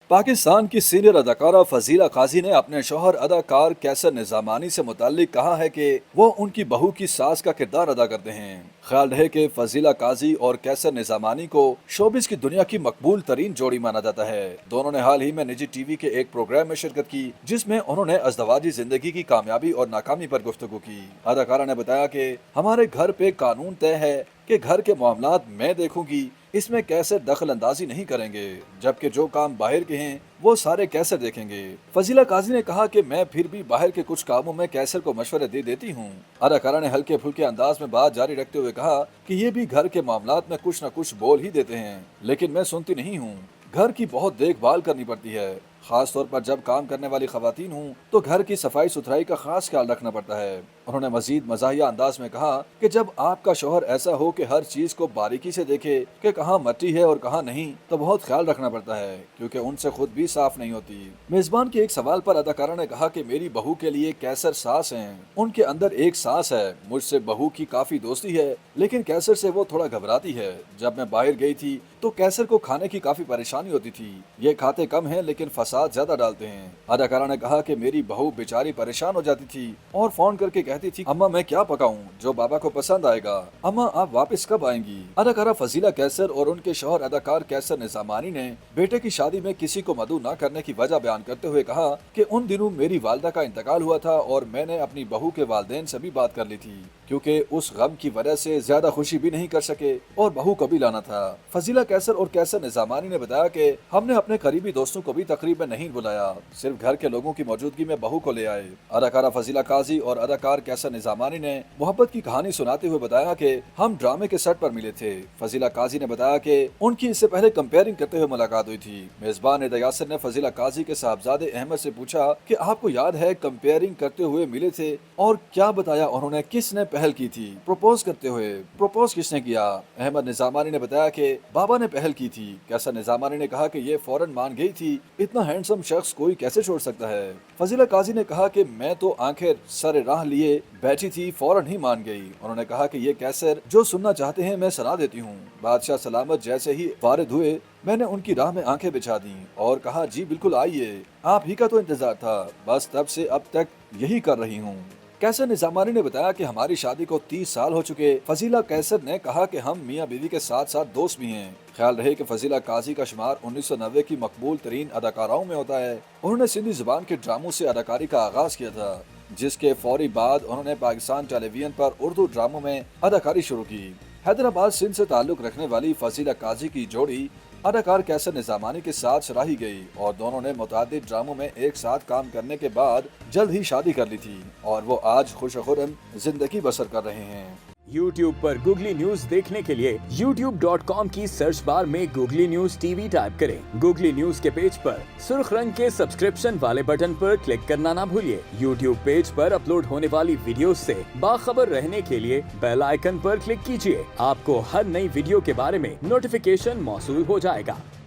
पाकिस्तान की सीनियर अदाकारा फजीला काजी ने अपने शौहर अदाकार कैसर निजामानी से मुताल्लिक कहा है कि वो उनकी बहू की सास का किरदार अदा करते हैं। ख्याल रहे कि फजीला काजी और कैसर निजामानी को शोबिस की दुनिया की मकबूल तरीन जोड़ी माना जाता है। दोनों ने हाल ही में निजी टीवी के एक प्रोग्राम में शिरकत की, जिसमें उन्होंने अज़दवाजी जिंदगी की कामयाबी और नाकामी पर गुफ्तगू की। अदाकारा ने बताया कि हमारे घर पे कानून तय है कि घर के मामलात मैं देखूंगी, इसमें कैसर दखल अंदाजी नहीं करेंगे, जबकि जो काम बाहर के हैं वो सारे कैसर देखेंगे। फजीला काजी ने कहा कि मैं फिर भी बाहर के कुछ कामों में कैसर को मशवरे दे देती हूँ। अदाकारा ने हल्के फुल्के अंदाज में बात जारी रखते हुए कहा कि ये भी घर के मामलात में कुछ न कुछ बोल ही देते हैं, लेकिन मैं सुनती नहीं हूँ। घर की बहुत देखभाल करनी पड़ती है, खास तौर पर जब काम करने वाली खवातीन हूँ तो घर की सफाई सुथराई का खास ख्याल रखना पड़ता है। उन्होंने मजीद मजाहिया अंदाज में कहा कि जब आपका शौहर ऐसा हो कि हर चीज को बारीकी से देखे कि कहाँ मट्टी है और कहाँ नहीं, तो बहुत ख्याल रखना पड़ता है, क्योंकि उनसे खुद भी साफ नहीं होती। मेजबान के एक सवाल पर अदाकारा ने कहा कि मेरी बहू के लिए कैसर सास हैं, उनके अंदर एक सास है। मुझसे बहू की काफी दोस्ती है, लेकिन कैसर से वो थोड़ा घबराती है। जब मैं बाहर गई थी तो कैसर को खाने की काफी परेशानी होती थी। ये खाते कम हैं लेकिन फसाद ज्यादा डालते हैं। अदाकारा ने कहा कि मेरी बहू बेचारी परेशान हो जाती थी और फोन करके कहती थी, अम्मा मैं क्या पकाऊं जो बाबा को पसंद आएगा, अम्मा आप वापस कब आएंगी। अदाकारा फजीला कैसर और उनके शौहर अदाकार कैसर निजामानी ने बेटे की शादी में किसी को मदऊ न करने की वजह बयान करते हुए कहा कि उन दिनों मेरी वालदा का इंतकाल हुआ था और मैंने अपनी बहू के वालदेन से भी बात कर ली थी, क्योंकि उस गम की वजह से ज्यादा खुशी भी नहीं कर सके और बहू को भी लाना था। फजीला कैसर और कैसर निजामानी ने बताया कि हमने अपने करीबी दोस्तों को भी तकरीब में नहीं बुलाया, सिर्फ घर के लोगों की मौजूदगी में बहू को ले आए। अदाकारा फजीला काजी और अदाकार कैसर निजामानी ने मोहब्बत की कहानी सुनाते हुए बताया कि हम ड्रामे के सेट पर मिले थे। फजीला काजी ने बताया कि उनकी इससे पहले कंपेयरिंग करते हुए मुलाकात हुई थी। मेजबान यासिर ने फजीला काजी के साहबजादे अहमद से पूछा कि आपको याद है कंपेयरिंग करते हुए मिले थे, और क्या बताया उन्होंने किसने पहल की थी प्रपोज करते हुए, प्रपोज किसने किया। अहमद निजामानी ने बताया कि बाबा ने पहल की थी। कैसर निजामानी ने कहा कि ये फौरन मान गई थी, इतना हैंडसम शख्स कोई कैसे छोड़ सकता है। फजीला काजी ने कहा कि मैं तो आंखें सरे राह लिए बैठी थी, फौरन ही मान गई। उन्होंने कहा कि ये कैसर जो सुनना चाहते हैं मैं सुना देती हूँ। बादशाह सलामत जैसे ही वारिद हुए मैंने उनकी राह में आंखें बिछा दी और कहा जी बिल्कुल आइए, आप ही का तो इंतजार था, बस तब से अब तक यही कर रही हूँ। कैसर निजामानी ने बताया कि हमारी शादी को 30 साल हो चुके। फजीला कैसर ने कहा कि हम मियाँ बीवी के साथ साथ दोस्त भी हैं। ख्याल रहे कि फजीला काजी का शुमार 1990 की मकबूल तरीन अदाकाराओं में होता है। उन्होंने सिंधी जुबान के ड्रामों से अदाकारी का आगाज किया था, जिसके फौरी बाद उन्होंने पाकिस्तान टेलीविजन पर उर्दू ड्रामों में अदाकारी शुरू की। हैदराबाद सिंध से ताल्लुक रखने वाली फजीला काजी की जोड़ी अदाकार कैसर निजामानी के साथ सराही गई और दोनों ने मुतादिद ड्रामों में एक साथ काम करने के बाद जल्द ही शादी कर ली थी और वो आज खुश-खुर्रम जिंदगी बसर कर रहे हैं। YouTube पर गूगली न्यूज देखने के लिए youtube.com की सर्च बार में गूगली न्यूज टीवी टाइप करें। गूगली न्यूज के पेज पर सुर्ख रंग के सब्सक्रिप्शन वाले बटन पर क्लिक करना ना भूलिए। YouTube पेज पर अपलोड होने वाली वीडियो से बाखबर रहने के लिए बेल आइकन पर क्लिक कीजिए। आपको हर नई वीडियो के बारे में नोटिफिकेशन मौसूल हो जाएगा।